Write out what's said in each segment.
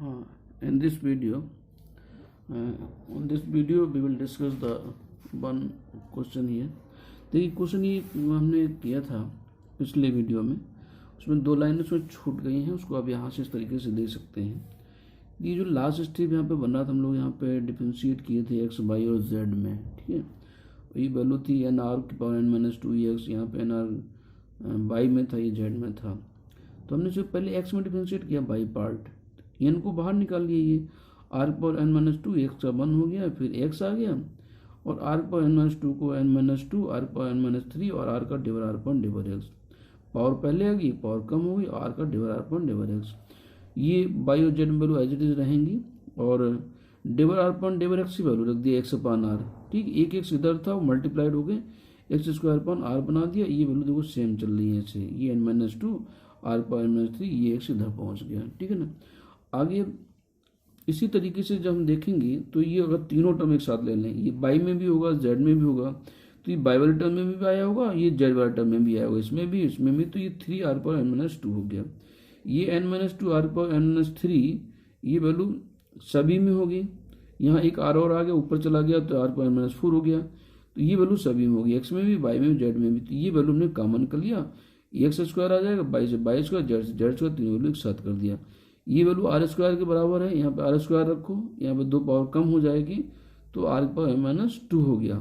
In this video, on this video we will discuss the one question here. देखिए question ये हमने किया था पिछले वीडियो में, उसमें दो लाइनें उसमें छूट गई हैं, उसको आप यहाँ से इस तरीके से देख सकते हैं। ये जो लास्ट स्टेप यहाँ पे बन रहा था, हम लोग यहाँ पे डिफ्रेंशिएट किए थे एक्स वाई और जेड में, ठीक है। ये वैल्यू थी एन आर की पावर एन माइनस 2 यहाँ पे एन आर वाई में था, ये जेड में था। तो हमने सिर्फ पहले एक्स में डिफ्रेंशिएट किया बाई पार्ट, एन को बाहर निकाल लिया, ये r power n minus 2 x का 1 हो गया, फिर एक्स आ गया, और आर पावर एन माइनस 2 को n minus 2 r power n minus 3 और आर का डिवर आर पर डिवर एक्स। पावर पहले आ गई, पावर कम हो गई, आर का डिवर आर पर डिवर एक्स। ये बाई और z value as it is रहेंगी, और डिवर आर पर डिवर एक्स की वैल्यू रख दिया एक्स अपान आर, ठीक। एक एक्स इधर था, वो मल्टीप्लाइड हो गए, एक्स स्क्वायर अपन आर बना दिया। ये वैल्यू देखो सेम चल रही है ऐसे, ये n minus 2 r power n minus 3, ये एक्स इधर पहुंच गया, ठीक है ना। आगे इसी तरीके से जब हम देखेंगे तो ये अगर तीनों टर्म एक साथ ले लें, ये बाई में भी होगा, जेड में भी होगा, तो ये बाई वाले टर्म में भी आया होगा, ये जेड वाले टर्म में भी आया होगा, इसमें भी इसमें भी। तो ये 3 आर पावर एन माइनस 2 हो गया, ये n minus 2 r power n minus 3, ये वैल्यू सभी में होगी। यहाँ एक आर और आ गया, ऊपर चला गया, तो आर पावर एन माइनस 4 हो गया, तो ये वैल्यू सभी में होगी, एक्स में भी, वाई में भी, जेड में भी। तो ये वैल्यू हमने कॉमन कर लिया, एक्स स्क्वायर आ जाएगा, बाई से बाई स्क्वायर, जेड से जेड स्क्वायर, तीनों वैल्यू एक साथ कर दिया। ये वैल्यू आर स्क्वायर के बराबर है, यहाँ पे आर स्क्वायर रखो, यहाँ पे 2 पावर कम हो जाएगी, तो आर पावर एन माइनस 2 हो गया।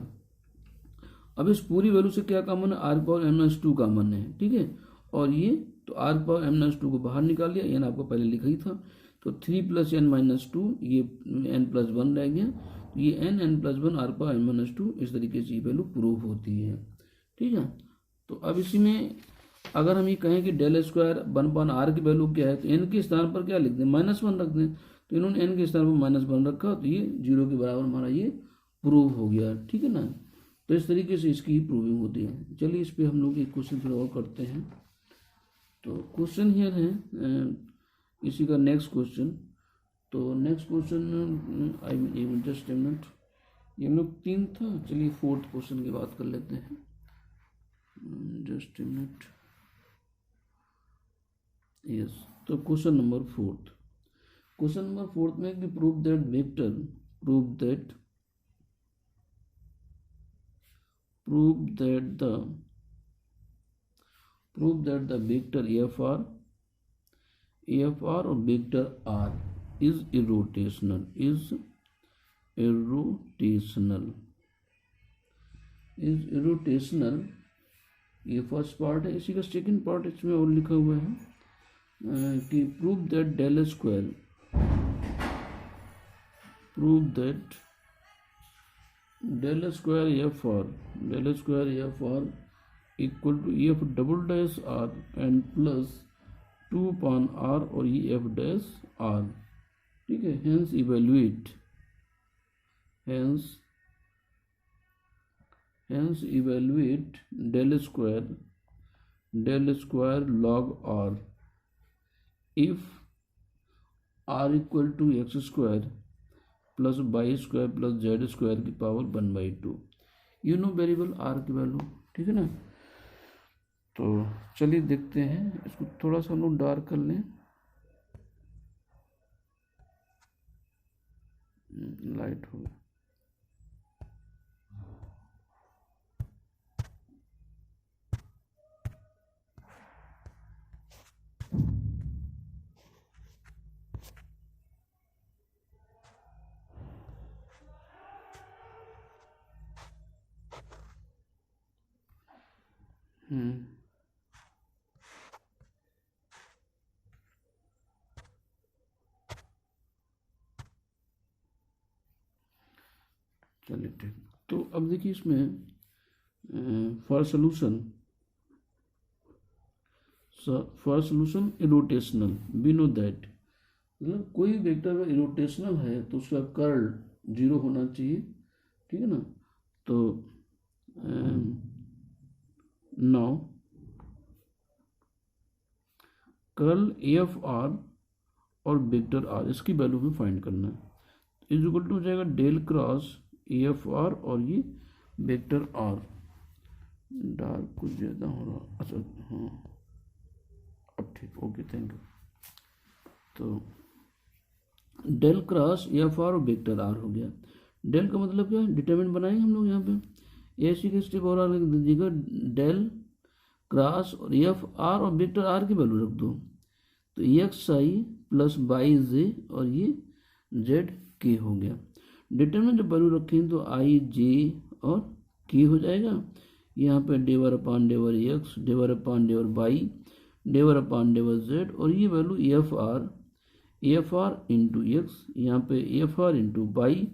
अब इस पूरी वैल्यू से क्या कॉमन है, r power n minus 2 common है, ठीक है। और ये तो आर पावर एन माइनस 2 को बाहर निकाल लिया, एन आपको पहले लिखा ही था, तो 3 प्लस एन माइनस 2, ये एन प्लस 1 रह गया, तो ये n plus 1 r power n minus 2, इस तरीके से ये वैल्यू प्रूव होती है, ठीक है। तो अब इसी में अगर हम ये कहें कि डेल स्क्वायर 1 आर की वैल्यू क्या है, तो एन के स्थान पर क्या लिख दें, -1 रख दें। तो इन्होंने एन के स्थान पर -1 रखा, तो ये 0 के बराबर हमारा ये प्रूव हो गया, ठीक है ना। तो इस तरीके से इसकी ही प्रूविंग होती है। चलिए इस पर हम लोग एक क्वेश्चन फिर और करते हैं। तो क्वेश्चन हियर है इसी का नेक्स्ट क्वेश्चन। तो next question I just a minute, ये हम लोग 3 था, चलिए 4th क्वेश्चन की बात कर लेते हैं, जस्ट ए मिनट। यस, तो question number 4th, question number 4th में कि prove that vector, prove that the vector AFR or vector R is irrotational, ये फर्स्ट पार्ट है। इसी का सेकंड पार्ट इसमें और लिखा हुआ है कि prove that del square AFR equal to F double dash R and plus 2 upon R, और ये एफ डैश आर, ठीक है। Hence evaluate del square log R if R equal to X square plus Y square plus Z square की power 1/2। You know variable R की value, ठीक है ना। तो चलिए देखते हैं, इसको थोड़ा सा हम लोग डार्क कर लें, लाइट हो गया। चलिए ठीक। तो अब देखिए इसमें for solution irrotational, we know that, मतलब कोई वेक्टर अगर इरोटेशनल है तो उसका कर्ल 0 होना चाहिए, ठीक है ना। तो नाउ कर्ल एफ आर और वेक्टर आर, इसकी वैल्यू में फाइंड करना है। इज इक्वल टू हो जाएगा डेल क्रॉस एफ आर और ये वेक्टर आर। डार्क कुछ ज़्यादा हो रहा, अच्छा हाँ अब ठीक, ओके थैंक यू। तो डेल क्रॉस एफ आर और वेक्टर आर हो गया। डेल का मतलब क्या है, डिटरमिनेंट बनाएंगे हम लोग यहाँ पे, ऐसी के स्टेप और आर लिख दीजिएगा, डेल क्रॉस और एफ आर और वेक्टर आर की वैल्यू रख दो, तो x I plus by J और ये जेड के हो गया। डिटरमिनेंट जब वैल्यू रखें तो आई जे और के हो जाएगा। यहाँ पे del upon डेवर X, del upon del by, del upon del Z, और ये value F R into X, यहाँ पे एफ आर इंटू बाई,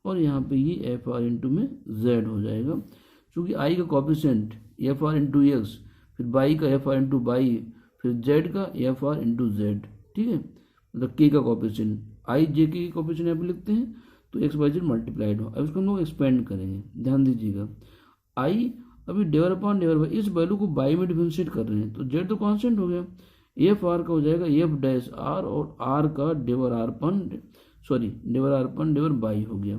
और यहाँ पे ये एफ आर इंटू में जेड हो जाएगा। क्योंकि आई का coefficient F R into x, फिर बाई का एफ आर इंटू बाई, फिर जेड का एफ आर इंटू जेड, ठीक है, मतलब के का कॉफिशेंट, आई जे के कॉफिशेंट यहाँ पे लिखते हैं, तो एक्स बाई जेड मल्टीप्लाइड हो। अब इसको हम लोग एक्सपेंड करेंगे, ध्यान दीजिएगा। आई अभी डेवर अपॉन डेवर बाई, इस वैल्यू को बाई में डिफरेंशिएट कर रहे हैं, तो जेड तो कांस्टेंट हो गया, एफ आर का हो जाएगा एफ डैश आर, और आर का डेवर आर पन डेवर बाई हो गया।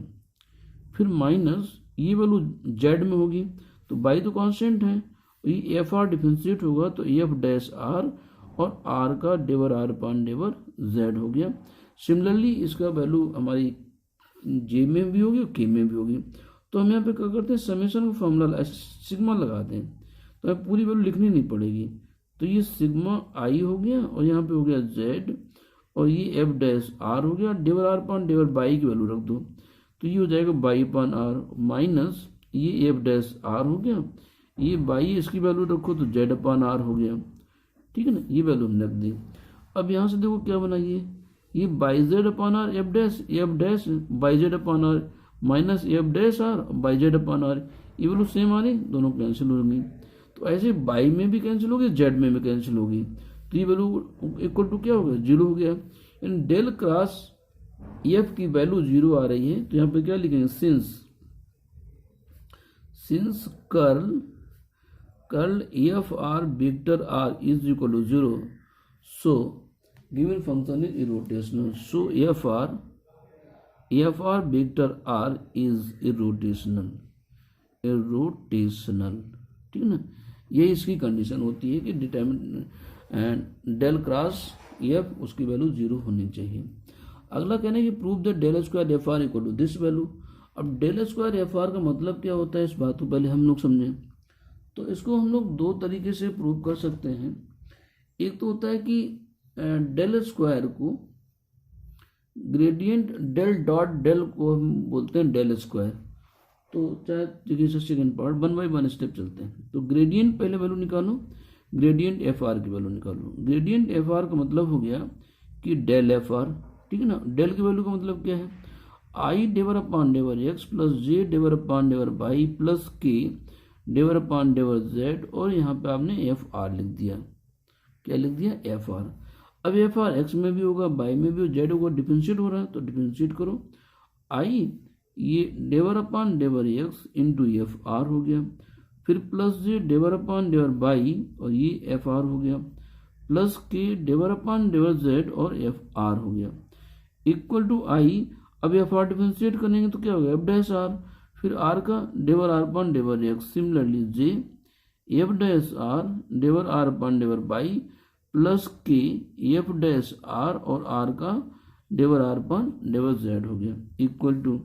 फिर माइनस ये वैल्यू जेड में होगी, तो बाई तो कांस्टेंट है, ये एफ आर डिफरेंशिएट होगा तो एफ डैश आर और आर का डेवर आर पान डेवर जेड हो गया। सिमिलरली इसका वैल्यू हमारी जे में भी होगी और के में भी होगी। तो हम यहाँ पे क्या करते हैं, समेशन का फॉर्मूला सिग्मा लगाते हैं, तो हमें पूरी वैल्यू लिखनी नहीं पड़ेगी। तो ये सिग्मा आई हो गया और यहाँ पे हो गया जेड, और ये एफ डैश आर हो गया, डेवर आर पान डेवर बाई की वैल्यू रख दो, तो ये हो जाएगा बाई पान आर माइनस ये एफ डैश आर हो गया, ये बाई इसकी वैल्यू रखो तो जेड अपान आर हो गया, ठीक है ना, ये वैल्यू हमने रख दी। अब यहाँ से देखो क्या बनाइए, ये y z upon r F dash y z upon r minus f dash r y z upon r, ये वैल्यू सेम आ रही, दोनों कैंसिल होंगी। तो ऐसे बाई में भी कैंसिल होगी, जेड में भी कैंसिल होगी, तो ये वैल्यू इक्वल टू क्या हो गया, जीरो हो गया। यानी डेल क्रॉस एफ की वैल्यू जीरो आ रही है, तो यहाँ पे क्या लिखेंगे, since curl f r vector r is equal to zero, so given function is irrotational, so f r vector r is irrotational, ठीक है ना। ये इसकी कंडीशन होती है कि डिटरमिनेंट डेल क्रॉस एफ उसकी वैल्यू जीरो होनी चाहिए। अगला कहना है कि prove the del square f r equal to this value. अब डेल स्क्वायर एफ आर का मतलब क्या होता है, इस बात को पहले हम लोग समझें। तो इसको हम लोग दो तरीके से प्रूव कर सकते हैं। एक तो होता है कि डेल स्क्वायर को ग्रेडियंट डेल डॉट डेल को हम बोलते हैं डेल स्क्वायर। तो चाहे देखिए सेकेंड पार्ट 1 बाई 1 स्टेप चलते हैं। तो ग्रेडियंट पहले वैल्यू निकालो, ग्रेडियंट एफ आर की वैल्यू निकालो। ग्रेडियंट एफ आर का मतलब हो गया कि डेल एफ आर, ठीक है ना। डेल की वैल्यू का मतलब क्या है, I del upon डेवर X plus J del upon del by plus K del upon del Z, और यहाँ पे आपने एफ आर लिख दिया। क्या लिख दिया, एफ आर। अब एफ आर एक्स में भी होगा, बाई में भी हो, जेड होगा, डिफरेंशिएट हो रहा है तो डिफरेंशिएट करो। आई ये डेवर upon डेवर X into F R हो गया, फिर plus J del upon del by और ये एफ आर हो गया, plus K del upon del Z और एफ आर हो गया, इक्वल टू आई। अब एफ आर डिफरेंशिएट करेंगे तो क्या हो गया, एफ डैश आर, फिर आर का डेवर R upon del X, similarly J F dash R डेवर R upon del by plus K F dash are और आर का डेवर आर पान डेवर जेड हो गया, इक्वल टू।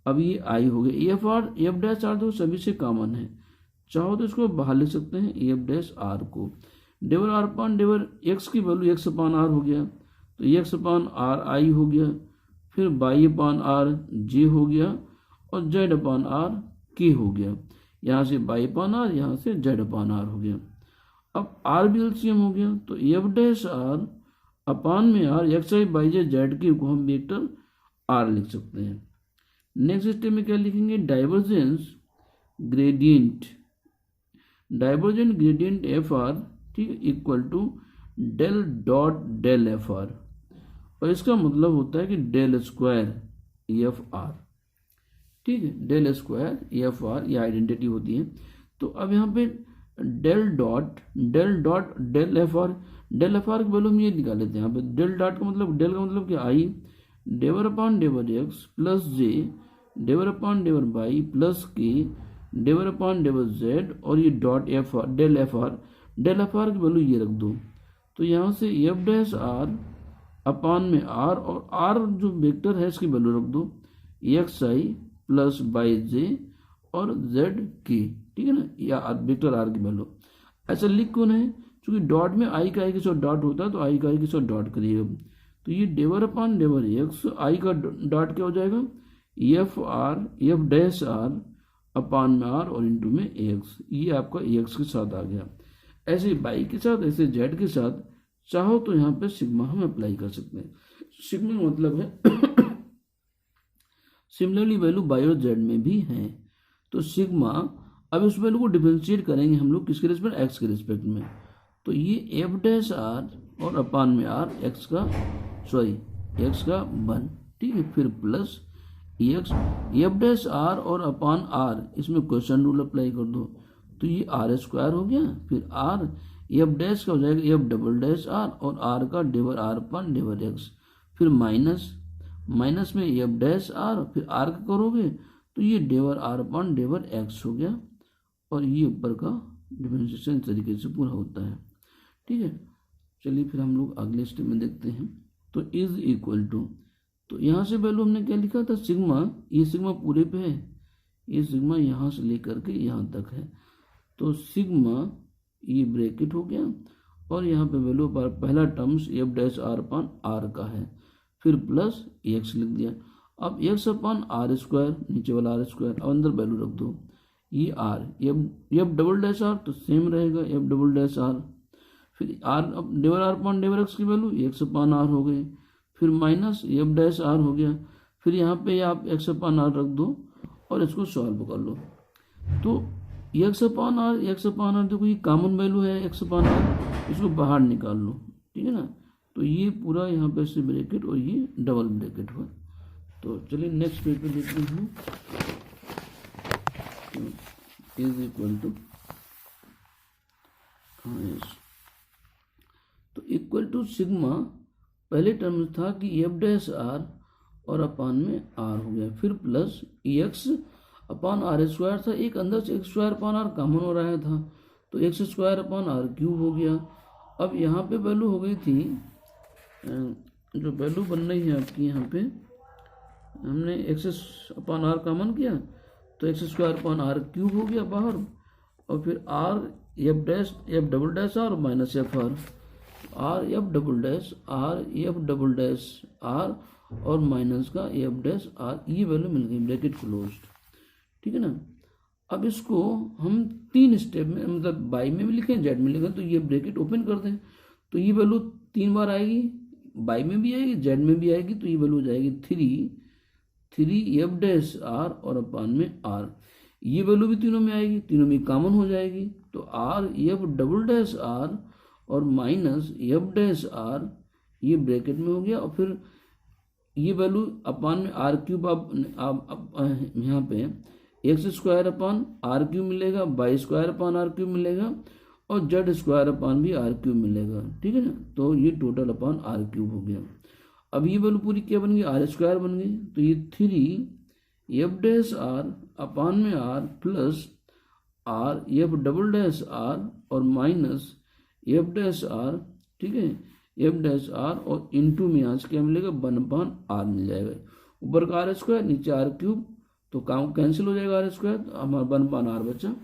अब ये आई हो गया, f R F dash r तो सभी से कॉमन है, चाहो तो इसको बाहर लिख सकते हैं एफ डैश आर को। डेवर आर पान डेवर एक्स की वैल्यू एक्स अपान आर हो गया, तो एक्स अपान आर आई हो गया, फिर बाई अपान आर जे हो गया और जेड अपान आर के हो गया। यहाँ से बाई अपान आर, यहाँ से जेड अपान आर हो गया। अब आर भी एलसीएम हो गया, तो एफ डैश आर अपान में r x I by J Z k को हम वेक्टर आर लिख सकते हैं। नेक्स्ट स्टेप में क्या लिखेंगे, डाइवर्जेंस ग्रेडियंट एफ आर, ठीक है, equal to del dot del F r, और इसका मतलब होता है कि डेल स्क्वायर एफ आर, ठीक है, डेल स्क्वायर एफ आर, ये आइडेंटिटी होती है। तो अब यहाँ पे del dot del F R की वैल्यू हम ये निकाल लेते हैं। यहाँ पे डेल डॉट का मतलब, डेल का मतलब क्या, I del upon डेवर X plus J del upon del by plus K del upon del Z, और ये dot F R del F R की वैल्यू ये रख दो। तो यहाँ से एफ डैश आर अपान में आर, और आर जो वेक्टर है इसकी वैल्यू रख दो x I plus by J और जेड की, ठीक है ना, या वेक्टर आर की वैल्यू। ऐसा लिख क्यों नहीं, क्योंकि डॉट में आई का आई के साथ डॉट होता है, तो आई का आई के साथ डॉट करिएगा। तो ये डेवर अपान डेवर एक्स, आई का डॉट क्या हो जाएगा F are, F dash are upon में आर और इंटू में एक्स, ये आपका एक्स के साथ आ गया। ऐसे वाई के साथ, ऐसे जेड के साथ, चाहो तो यहाँ पे सिग्मा हम अप्लाई कर सकते हैं। सिग्मा मतलब है सिमिलरली वैल्यू वाई और जेड में भी है। तो सिग्मा, अब इस वैल्यू को डिफरेंशिएट करेंगे हम लोग किसके रिस्पेक्ट, एक्स के रिस्पेक्ट में। तो ये एफ डैश आर और अपान में आर एक्स का 1, ठीक है, फिर plus x f dash are और अपान आर, इसमें क्वेश्चन रूल अप्लाई कर दो, तो ये आर स्क्वायर हो गया। फिर आर एफ डैश का हो जाएगा एफ डबल डैश आर और आर का डेवर आर अपान डेवर एक्स, फिर माइनस में एफ डैश आर, फिर आर का करोगे तो ये डेवर आर अपान डेवर एक्स हो गया, और ये ऊपर का डिफरेंशिएशन इस तरीके से पूरा होता है, ठीक है। चलिए फिर हम लोग अगले स्टेप में देखते हैं। तो इज इक्वल टू, तो यहाँ से वैल्यू हमने क्या लिखा था सिग्मा, ये सिग्मा पूरे पे है, ये सिग्मा यहाँ से लेकर के यहाँ तक है, तो सिग्मा ये ब्रैकेट हो गया, और यहाँ पे वैल्यू पर पहला terms f dash are upon r का है, फिर प्लस एक्स लिख दिया। अब एक्स अपान आर स्क्वायर, नीचे वाला आर स्क्वायर, अब अंदर वैल्यू रख दो, ये r f double dash r तो सेम रहेगा एफ डबल डैश आर, फिर आर डेवर आर अपान डेवर एक्स की वैल्यू एक्स अपान आर हो गई, फिर माइनस एफ डैश आर हो गया, फिर यहाँ पे आप एक्स अपान आर रख दो और इसको सॉल्व कर लो। तो एक्स अपान आर देखो ये कॉमन वैल्यू है एक्स अपान आर, इसको बाहर निकाल लो, ठीक है ना। तो ये पूरा यहाँ पे से ब्रैकेट और ये डबल ब्रैकेट हुआ। तो चलिए नेक्स्ट पेज पे देखते हैं। इज इक्वल टू, तो इक्वल टू सिग्मा, पहले टर्म था कि एफ डैश आर और अपान में आर हो गया, फिर plus x upon r square था, एक अंदर से x square upon r common हो रहा था, तो x square upon are cube हो गया। अब यहाँ पे वैल्यू हो गई थी, जो वैल्यू बन रही है आपकी, यहाँ पे हमने एक्स अपान आर कॉमन किया, तो x square upon are cube हो गया बाहर, और फिर r f double dash r minus f are f double dash are और माइनस का एफ डैश आर, ये वैल्यू मिल गई, ब्रैकेट क्लोज्ड, ठीक है ना। अब इसको हम 3 स्टेप में, मतलब बाई में भी लिखें जेड में लिखें, तो ये ब्रैकेट ओपन कर दें, तो ये वैल्यू 3 बार आएगी, बाई में भी आएगी जेड में भी आएगी, तो ये वैल्यू हो जाएगी 3 एफ डैश आर और अपान में आर, ये वैल्यू भी तीनों में आएगी, तीनों में कॉमन हो जाएगी, तो r f double dash are और माइनस एफ डैश आर, ये ब्रैकेट में हो गया, और फिर ये वैल्यू अपान में आर क्यूब, अब यहाँ पे X square upon are cube मिलेगा, Y square upon are cube मिलेगा, और जेड स्क्वायर अपान भी आर क्यूब मिलेगा, ठीक है ना। तो ये टोटल अपान आर क्यूब हो गया। अब ये वैल्यू पूरी क्या बन गई, आर स्क्वायर बन गई, तो ये 3 एफ डैश आर अपान में r plus r f double dash are और माइनस एफ डैश आर, ठीक है, एफ डैश आर, और इंटू में आज क्या मिलेगा 1 आर मिल जाएगा, ऊपर का आर स्क्वायर नीचे आर क्यूब, तो काम कैंसिल हो जाएगा आर स्क्वायर, तो हमारा 1 आर बचा।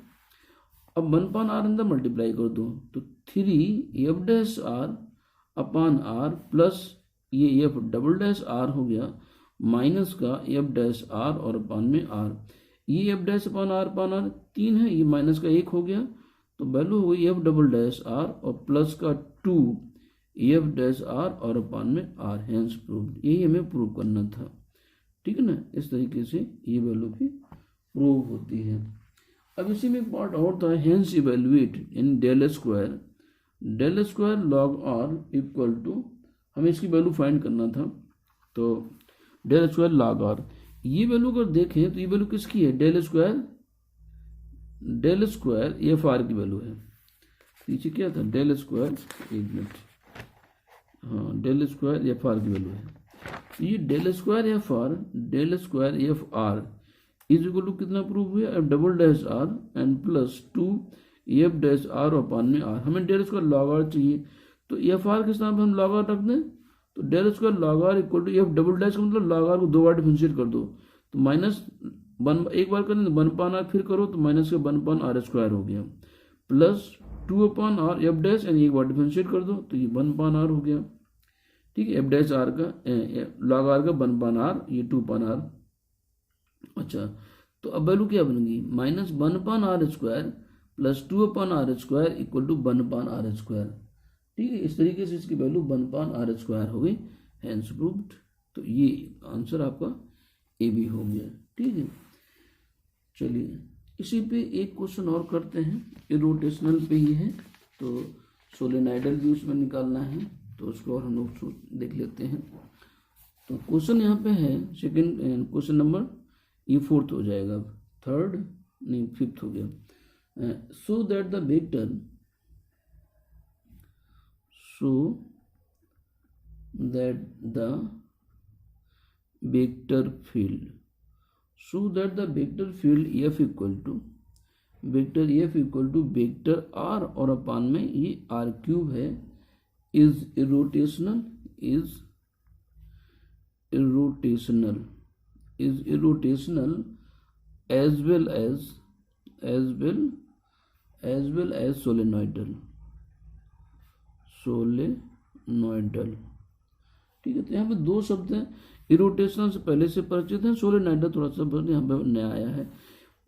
अब 1 आर अंदर मल्टीप्लाई कर दो, तो 3 f dash are upon r plus ये एफ डबल डैश आर हो गया, माइनस का एफ डैश आर और अपान में आर, ये एफ डैश अपान आर 3 है, ये माइनस का 1 हो गया, तो वैल्यू हो गई एफ डबल डैश आर और प्लस का 2 एफ डैश आर और अपान में आर, हेंस प्रूव्ड। यही हमें प्रूव करना था, ठीक है ना। इस तरीके से ये वैल्यू भी प्रूव होती है। अब इसी में एक पार्ट और था, hence evaluate in del square log r equal to, हमें इसकी वैल्यू फाइंड करना था, तो डेल स्क्वायर लॉग आर, ये वैल्यू अगर देखें तो ये वैल्यू किसकी है, डेल स्क्वायर एफ आर की वैल्यू है। पीछे क्या था, डेल स्क्वायर, एक मिनट, हाँ, डेल स्क्वायर एफ आर की वैल्यू है, ये del square f r is equal to कितना प्रूव हुआ, f double dash R and plus 2 F dash are upon में आर। हमें डेल स्क्वायर लॉग आर चाहिए, तो एफ आर के स्थान पर हम लॉग आर रख दें, तो del square log r equal to F double dash का मतलब लॉग आर को 2 बार डिफरेंशिएट कर दो तो माइनस वन, एक बार करें तो 1/r फिर करो तो माइनस का 1/r स्क्वायर हो गया, प्लस 2/r एफ डैश यानी एक बार डिफरेंशिएट कर दो तो ये 1/r हो गया। ठीक है, एफ डैश आर का लॉग आर का 1/r, ये 2/r। अच्छा, तो अब वैल्यू क्या बनेगी, minus 1/r square plus 2/r square equal to 1/r square. ठीक है, इस तरीके से इसकी वैल्यू 1/r स्क्वायर हो गई, हैंस प्रूव्ड। तो ये आंसर आपका ए बी हो गया। ठीक है, चलिए इसी पे एक क्वेश्चन और करते हैं, ये रोटेशनल पे ही है, तो सोलेनाइडल भी उसमें निकालना है, तो उसको और हम लोग देख लेते हैं। तो क्वेश्चन यहाँ पे है सेकंड, क्वेश्चन नंबर ये 4th हो जाएगा, 3rd नहीं 5th हो गया। So that the vector, so that the vector field, so that the vector field f equal to vector f equal to vector r और अपान में ये r क्यूब है, is irrotational, is irrotational as well as solenoidal. ठीक है, तो यहाँ पे दो शब्द हैं, इरोटेशनल से पहले से परिचित है, सोलेनॉइडल थोड़ा सा यहाँ पे नया आया है।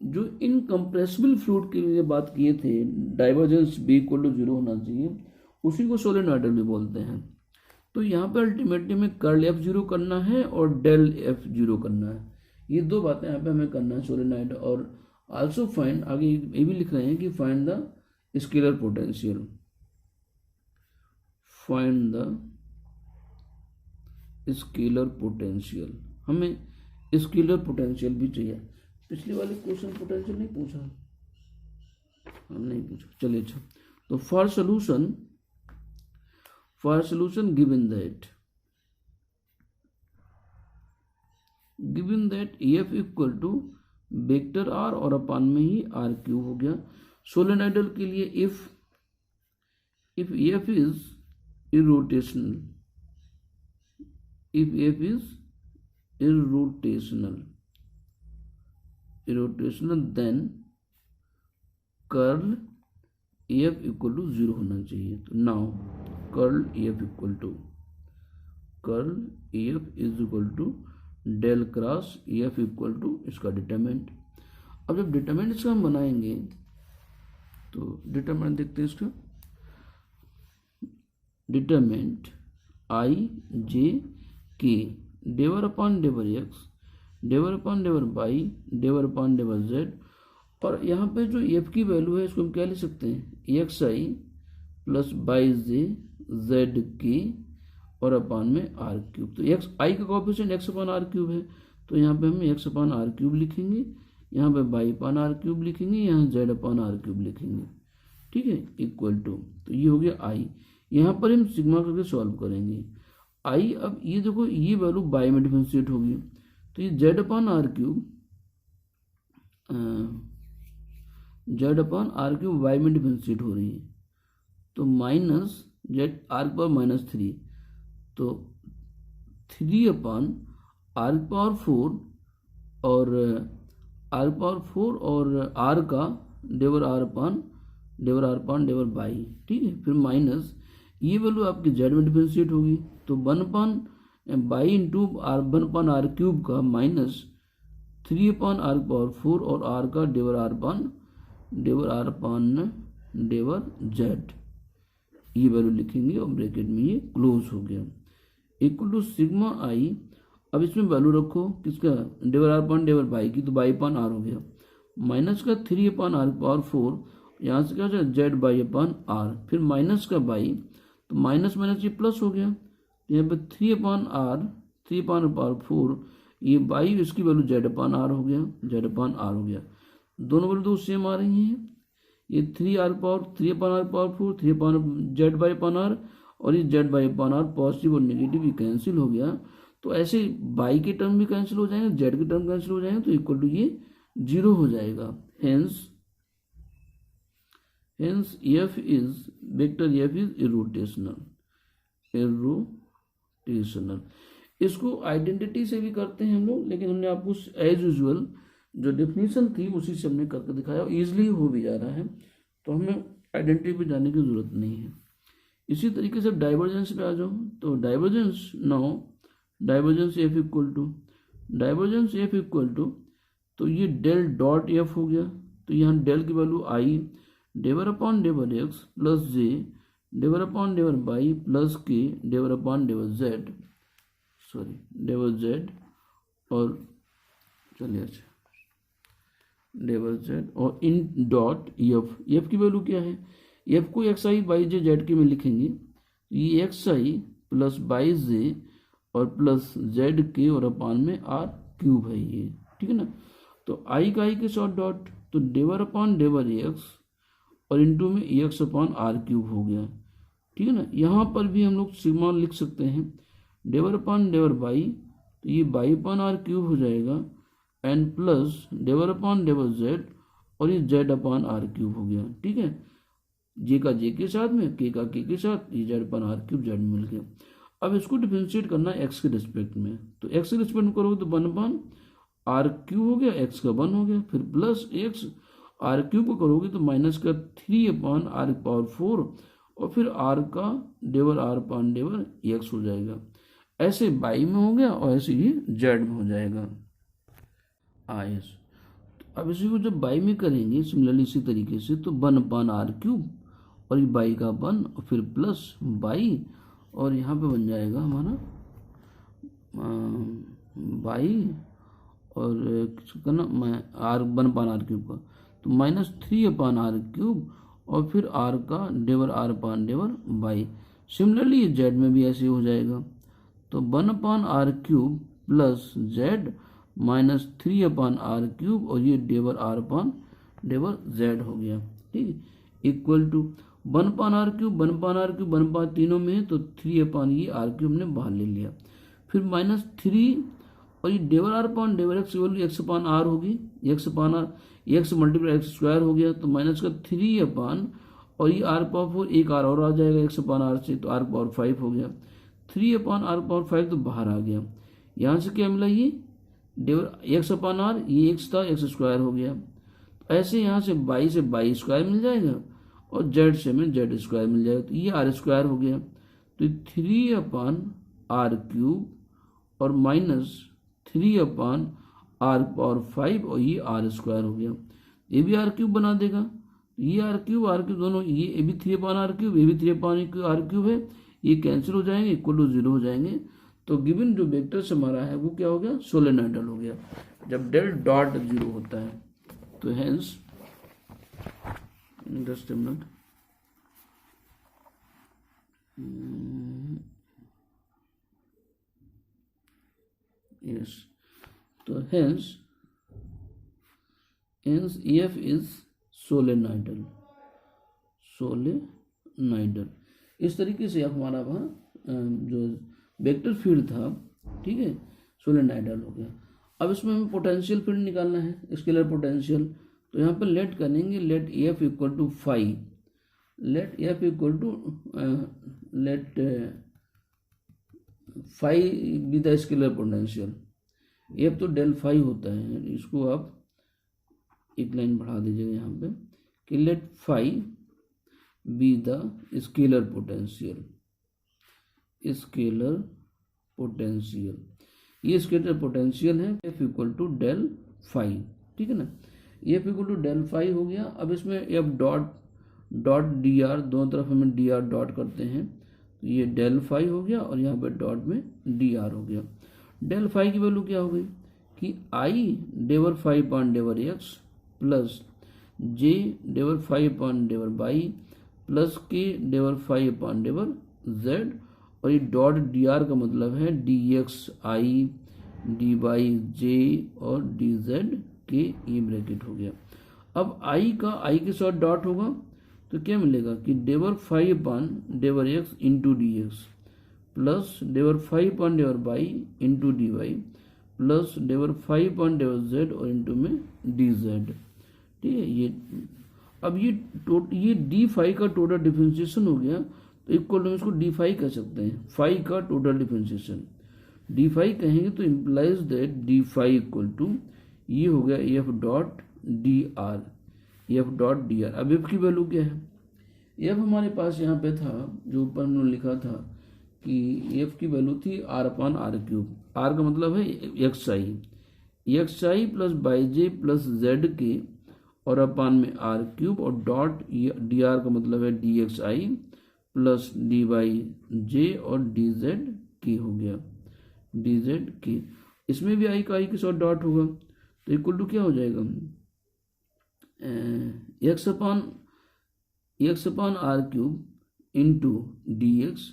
जो इनकम्प्रेसिबल फ्लूइड के लिए बात किए थे, डाइवर्जेंस बी इक्वल टू 0 होना चाहिए, उसी को सोलेनॉइडल भी बोलते हैं। तो यहाँ पे अल्टीमेटली में कर्ल एफ 0 करना है और डेल एफ 0 करना है, ये दो बातें यहाँ पे हमें करना है सोलेनॉइड। और आल्सो फाइंड, आगे ये भी लिख रहे हैं कि find the scalar potential, find the scalar potential, हमें स्केलर पोटेंशियल भी चाहिए। पिछले वाले क्वेश्चन पोटेंशियल नहीं पूछा, हम नहीं पूछा, चलिए अच्छा। तो for solution given that f equal to vector r और अपान में ही आर क्यूब हो गया। सोलेनॉइडल के लिए if f is irrotational, if f is irrotational then curl f equal to 0 होना चाहिए। तो now curl f is equal to del cross f equal to इसका डिटरमिनेंट। अब जब डिटरमिनेंट इसका हम बनाएंगे तो डिटरमिनेंट देखते हैं इसका, determinant I J K del upon del X del upon del Y del upon डेवर Z. और यहाँ पे जो एफ की वैल्यू है इसको हम क्या लिख सकते हैं, x I plus by J Z के और अपान में आर क्यूब। तो एक्स आई का coefficient x upon are cube है, तो यहाँ पे हम एक्स अपान आर क्यूब लिखेंगे, यहाँ पे बाई अपान आर क्यूब लिखेंगे, यहाँ जेड अपान आर क्यूब लिखेंगे। ठीक है, इक्वल टू, तो ये हो गया आई। यहाँ पर हम सिग्मा करके सॉल्व करेंगे आई। अब ये देखो ये वैल्यू बाई में डिफरेंशिएट होगी, तो ये Z upon are cube y में डिफरेंशिएट हो रही है, तो माइनस जेड आर पावर -3, तो 3 अपॉन आर पावर 4 और आर पावर 4 और आर का डेवर आर अपॉन डेवर बाई। ठीक है, फिर माइनस ये वैल्यू आपकी जेड में डिफरेंशिएट होगी, तो 1/बाई इंटू आर 1/r क्यूब का माइनस 3/r पावर 4 और r का डेवर आर अपॉन डेवर जेड, ये वैल्यू लिखेंगे और ब्रैकेट में ये क्लोज हो गया, इक्वल टू सिग्मा आई। अब इसमें वैल्यू रखो किसका, डेवर आर अपॉन डेवर बाई की, तो बाई अपॉन आर हो गया, माइनस का 3/r पावर 4, यहाँ से क्या जेड बाई अपॉन आर, फिर माइनस का बाई, तो माइनस माइनस ये प्लस हो गया, यहाँ पे 3/r पावर 4, ये बाई इसकी वैल्यू जेड अपॉन आर हो गया, दोनों वैल्यू तो सेम आ रही हैं। ये 3/r power 4, 3 Z Y upon R, और ये Z Y upon R positive और नेगेटिव भी कैंसिल हो गया, तो ऐसे बाई के टर्म भी कैंसिल हो जाएंगे, जेड के टर्म कैंसिल हो जाएंगे, तो इक्वल टू ये 0 हो जाएगा। Hence f is vector f is irrotational traditional. इसको आइडेंटिटी से भी करते हैं हम लोग, लेकिन हमने आपको एज यूजुअल जो डेफिनेशन थी उसी से हमने करके दिखाया और ईजिली हो भी जा रहा है, तो हमें आइडेंटिटी पे जाने की जरूरत नहीं है। इसी तरीके से डाइवर्जेंस पे आ जाओ, तो divergence now divergence F equal to तो ये डेल डॉट एफ हो गया, तो यहाँ डेल की value I del upon del X plus J del upon डेवर by plus K del upon डेवर Z, sorry del Z और चलिए अच्छा डेवर जेड और इन डॉट एफ की वैल्यू क्या है, एफ को X I by J Z K में लिखेंगे, ये X I plus by J और प्लस जेड के और अपान में आर क्यूब है ये, ठीक है ना। तो आई का आई के साथ डॉट, तो डेवर अपॉन डेवर एक्स और इंटू में एक्स अपॉन आर क्यूब हो गया, ठीक है ना। यहाँ पर भी हम लोग सिग्मा लिख सकते हैं, डेवर अपॉन डेवर बाई, तो ये बाई अपॉन आर क्यूब हो जाएगा एंड प्लस डेवर अपॉन डेवर जेड और ये जेड अपॉन आर क्यूब हो गया, ठीक है। जे का जे के साथ में, के का के के साथ, ये Z upon are cube Z मिल गया। अब इसको डिफरेंशिएट करना है एक्स के रिस्पेक्ट में, तो एक्स के रिस्पेक्ट में करोगे तो 1 अपॉन आर क्यूब हो गया, एक्स का 1 हो गया, फिर प्लस एक्स आर क्यूब को करोगे तो माइनस का 3 अपॉन आर पावर 4 और फिर आर का डेवर आर अपॉन डेवर एक्स हो जाएगा। ऐसे बाई में हो गया और ऐसे ही जेड में हो जाएगा आयस। अब इसी को जब बाई में करेंगे सिमिलरली इसी तरीके से, तो 1 अपॉन आर क्यूब और ये बाई का 1 और फिर प्लस बाई और यहाँ पे बन जाएगा हमारा बाई और करना मैं आर 1 अपॉन आर क्यूब का, तो माइनस 3 अपॉन आर क्यूब और फिर आर का डेवर आर अपॉन डेवर बाई। सिमिलरली ये जेड में भी ऐसे हो जाएगा, तो 1 upon are cube plus Z minus 3 upon are cube और ये डेवर आर अपॉन डेवर जेड हो गया, ठीक है, equal to 1 upon are cube 1 upon are cube 1 upon तीनों में है, तो 3 अपॉन ये आर क्यूब हमने बाहर ले लिया, फिर माइनस 3 और ये डेवर R upon del X value X upon R होगी, X upon R X multiply X square हो गया, तो माइनस का 3 अपॉन और ये आर पावर 4 एक आर और आ जाएगा एक्स अपॉन आर से, तो आर पावर 5 हो गया, 3 अपॉन आर पावर 5 तो बाहर आ गया। यहाँ से क्या मिला, ये डेवर एक्स अपॉन आर ये एक्स था एक्स स्क्वायर हो गया, ऐसे यहाँ से बाई स्क्वायर मिल जाएगा और जेड से में जेड स्क्वायर मिल जाएगा, तो ये आर स्क्वायर हो गया, तो 3 अपॉन आर क्यूब और माइनस 3 अपॉन आर पावर 5 और ये आर स्क्वायर हो गया, ये भी आर क्यूब बना देगा, ये आर क्यूब दोनों, ये भी 3 अपॉन आर क्यूब, ये भी 3 अपॉन आर क्यूब है, ये कैंसिल हो जाएंगे, इक्वल टू 0 हो जाएंगे। तो गिवन जो वेक्टर से हमारा है वो क्या हो गया, सोलेनॉइडल हो गया जब डेल डॉट 0 होता है। तो hence just a minute, yes, तो hence EF is सोलेनॉइडल। इस तरीके से अब हमारा वहाँ जो वेक्टर फील्ड था, ठीक है, सोलेनॉइडल हो गया। अब इसमें हमें पोटेंशियल फील्ड निकालना है, स्केलर पोटेंशियल, तो यहाँ पर लेट करेंगे, let EF equal to phi, let EF equal to let phi be the scalar potential, EF तो डेल फाई होता है, इसको आप एक लाइन बढ़ा दीजिएगा यहाँ पे कि let phi be the scalar potential, scalar potential, ये स्केलर पोटेंशियल है F equal to del phi, ठीक है ना, F equal to del phi हो गया। अब इसमें F डॉट डी आर, दोनों तरफ हमें डी आर डॉट करते हैं, तो ये डेल फाई हो गया और यहाँ पे डॉट में डी आर हो गया। डेल फाई की वैल्यू क्या हो गई कि I del phi upon del X plus J del phi upon डेवर by plus K del phi upon डेवर Z, और ये डॉट डी आर का मतलब है D X I D Y J और डी जेड के, ये ब्रैकेट हो गया। अब आई का आई के साथ डॉट होगा तो क्या मिलेगा कि del phi upon del X into D X plus del phi upon डेवर by into D Y plus del phi upon डेवर Z और इंटू में डी जेड, ठीक है। ये अब ये डी फाई का टोटल डिफरेंशिएशन हो गया, तो इक्वल टू इसको डी फाई कह सकते हैं, फाई का टोटल डिफरेंशिएशन। डी फाई कहेंगे तो implies that D phi equal to ये हो गया F dot D R, F dot D R. अब एफ की वैल्यू क्या है, एफ हमारे पास यहाँ पे था जो ऊपर हमने लिखा था कि एफ की वैल्यू थी R upon are cube. R का मतलब है X I plus by J plus Z के और अपान में आर क्यूब और डॉट डी आर का मतलब है डी एक्स आई प्लस डी वाई जे और डी जेड के हो गया, डी जेड के। इसमें भी आई का आई के साथ डॉट होगा तो इक्वल टू क्या हो जाएगा, X upon are cube into D X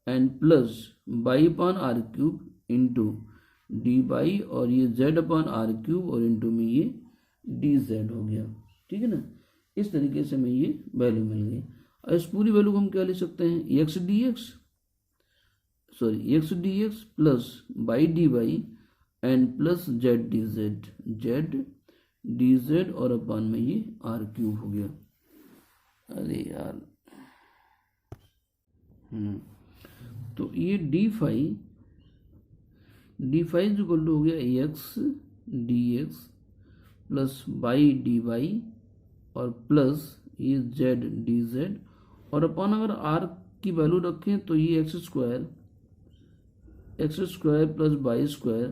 and plus Y upon are cube into D Y और ये जेड अपान आर क्यूब और इंटू में ये डी जेड हो गया। ठीक है ना, इस तरीके से हमें ये वैल्यू मिल गई। और इस पूरी वैल्यू को हम क्या लिख सकते हैं, X D X plus Y D Y and plus Z D Z और अपान में ये आर क्यूब हो गया। अरे यार तो ये डी फाई इक्वल टू हो गया X D X plus Y D Y और प्लस ये जेड डी जेड और अपन अगर आर की वैल्यू रखें तो ये X square plus by square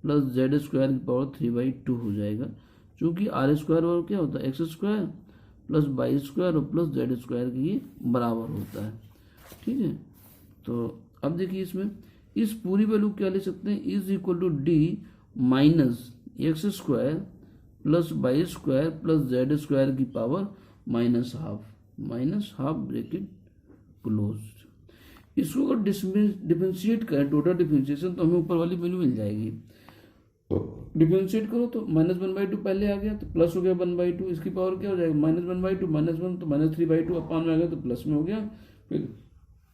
plus Z square की पावर 3/2 हो जाएगा, क्योंकि आर स्क्वायर और क्या होता है x square plus by square और प्लस जेड स्क्वायर की ये बराबर होता है। ठीक है, तो अब देखिए इसमें इस पूरी वैल्यू क्या ले सकते हैं, is equal to D minus X square plus by square plus Z square की power minus half bracket close. इसको अगर डिफरेंशिएट करें टोटल डिफरेंशिएशन तो हमें ऊपर वाली वैल्यू मिल जाएगी। डिफरेंशिएट करो तो -1/2 पहले आ गया तो प्लस हो गया 1/2, इसकी पावर क्या हो जाएगा -1/2 -1 तो -3/2 अपान में आ गया तो प्लस में हो गया, फिर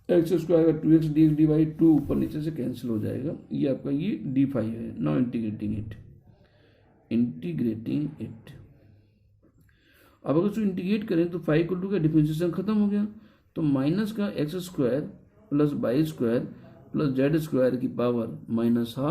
एक्स स्क्वायर का 2x D x D by 2 ऊपर नीचे से कैंसिल हो जाएगा। ये आपका ये डी फाई है। नाउ इंटीग्रेटिंग इट अब अगर उसको इंटीग्रेट करें तो 5 इक्वल टू का डिफरेंशिएशन खत्म हो गया, तो माइनस का x square plus by square plus Z square की पावर माइनस हाफ